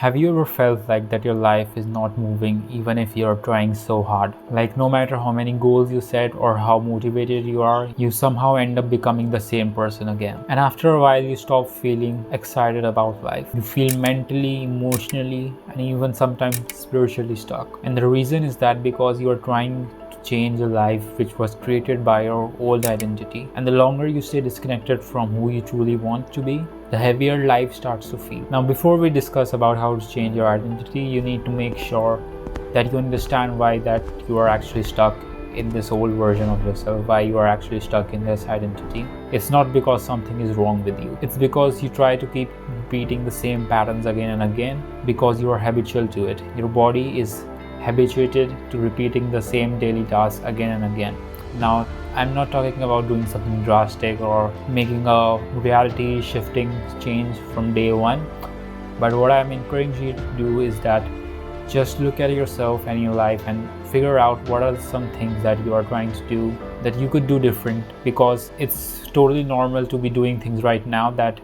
Have you ever felt like that your life is not moving even if you're trying so hard? Like no matter how many goals you set or how motivated you are, you somehow end up becoming the same person again. And after a while you stop feeling excited about life. You feel mentally, emotionally, and even sometimes spiritually stuck. And the reason is that because you are trying to change a life which was created by your old identity. And the longer you stay disconnected from who you truly want to be, the heavier life starts to feel. Now, before we discuss about how to change your identity, you need to make sure that you understand why that you are actually stuck in this old version of yourself, why you are actually stuck in this identity. It's not because something is wrong with you. It's because you try to keep repeating the same patterns again and again because you are habitual to it. Your body is habituated to repeating the same daily tasks again and again. Now, I'm not talking about doing something drastic or making a reality shifting change from day one, but what I'm encouraging you to do is that just look at yourself and your life and figure out what are some things that you are trying to do that you could do different, because it's totally normal to be doing things right now that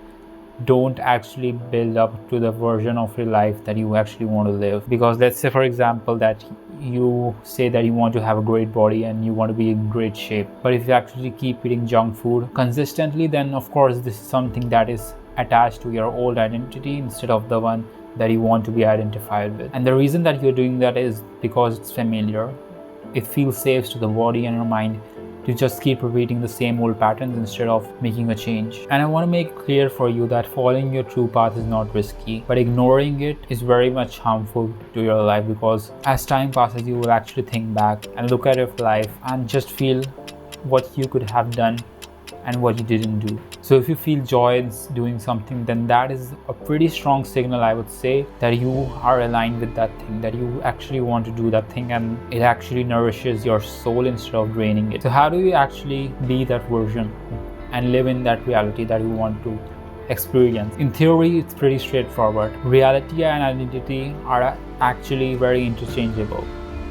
don't actually build up to the version of your life that you actually want to live. Because let's say, for example, that you say that you want to have a great body and you want to be in great shape, but if you actually keep eating junk food consistently, then of course this is something that is attached to your old identity instead of the one that you want to be identified with. And the reason that you're doing that is because it's familiar. It feels safe to the body and your mind to just keep repeating the same old patterns instead of making a change. And I want to make clear for you that following your true path is not risky, but ignoring it is very much harmful to your life, because as time passes you will actually think back and look at your life and just feel what you could have done and what you didn't do. So if you feel joy in doing something, then that is a pretty strong signal, I would say, that you are aligned with that thing, that you actually want to do that thing and it actually nourishes your soul instead of draining it. So how do you actually be that version and live in that reality that you want to experience? In theory, it's pretty straightforward. Reality and identity are actually very interchangeable.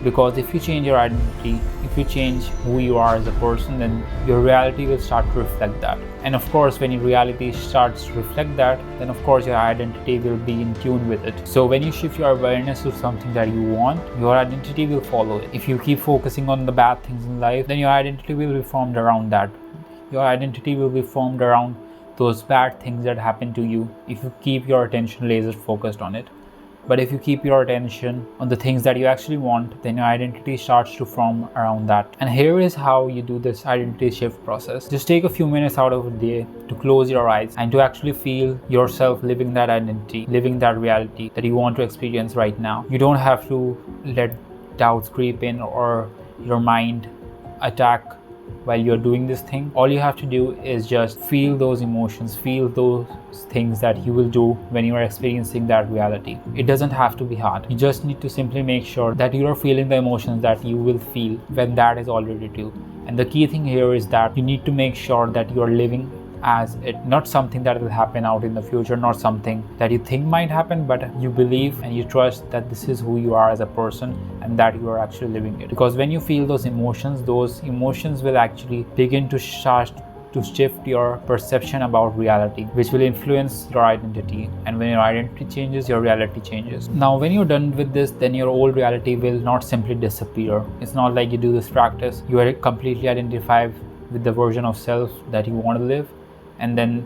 Because if you change your identity, if you change who you are as a person, then your reality will start to reflect that. And of course, when your reality starts to reflect that, then of course your identity will be in tune with it. So when you shift your awareness to something that you want, your identity will follow it. If you keep focusing on the bad things in life, then your identity will be formed around that. Your identity will be formed around those bad things that happen to you if you keep your attention laser focused on it. But if you keep your attention on the things that you actually want, then your identity starts to form around that. And here is how you do this identity shift process. Just take a few minutes out of the day to close your eyes and to actually feel yourself living that identity, living that reality that you want to experience right now. You don't have to let doubts creep in or your mind attack while you're doing this thing. All you have to do is just feel those emotions, feel those things that you will do when you are experiencing that reality. It doesn't have to be hard. You just need to simply make sure that you are feeling the emotions that you will feel when that is already due. And the key thing here is that you need to make sure that you are living as it, not something that will happen out in the future, not something that you think might happen, but you believe and you trust that this is who you are as a person and that you are actually living it. Because when you feel those emotions will actually begin to start to shift your perception about reality, which will influence your identity. And when your identity changes, your reality changes. Now, when you're done with this, then your old reality will not simply disappear. It's not like you do this practice, you are completely identified with the version of self that you want to live, and then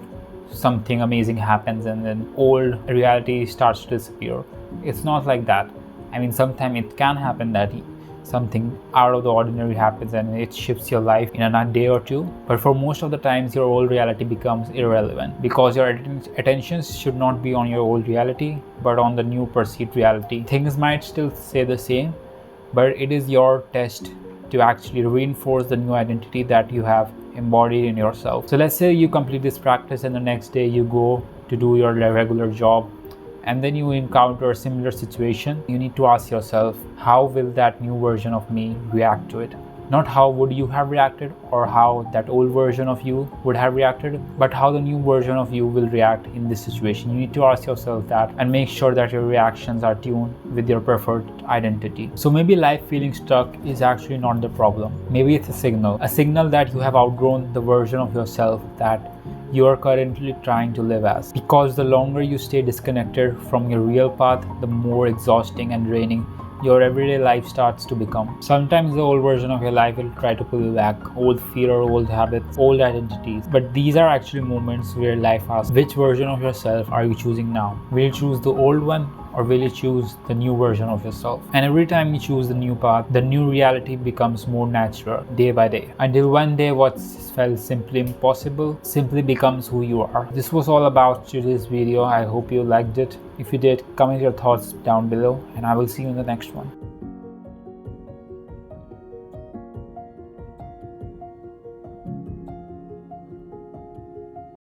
something amazing happens and then old reality starts to disappear. It's not like that. I mean, sometimes it can happen that something out of the ordinary happens and it shifts your life in a day or two, but for most of the times your old reality becomes irrelevant, because your attention should not be on your old reality but on the new perceived reality. Things might still stay the same, but it is your test to actually reinforce the new identity that you have embodied in yourself. So let's say you complete this practice and the next day you go to do your regular job and then you encounter a similar situation. You need to ask yourself, how will that new version of me react to it? Not how would you have reacted or how that old version of you would have reacted, but how the new version of you will react in this situation. You need to ask yourself that and make sure that your reactions are tuned with your preferred identity. So maybe life feeling stuck is actually not the problem. Maybe it's a signal that you have outgrown the version of yourself that you are currently trying to live as. Because the longer you stay disconnected from your real path, the more exhausting and draining your everyday life starts to become. Sometimes the old version of your life will try to pull you back, old fear or old habits, old identities. But these are actually moments where life asks, which version of yourself are you choosing now? Will you choose the old one, or will you choose the new version of yourself? And every time you choose the new path, the new reality becomes more natural day by day, until one day what felt simply impossible simply becomes who you are. This was all about today's video. I hope you liked it. If you did, comment your thoughts down below, and I will see you in the next one.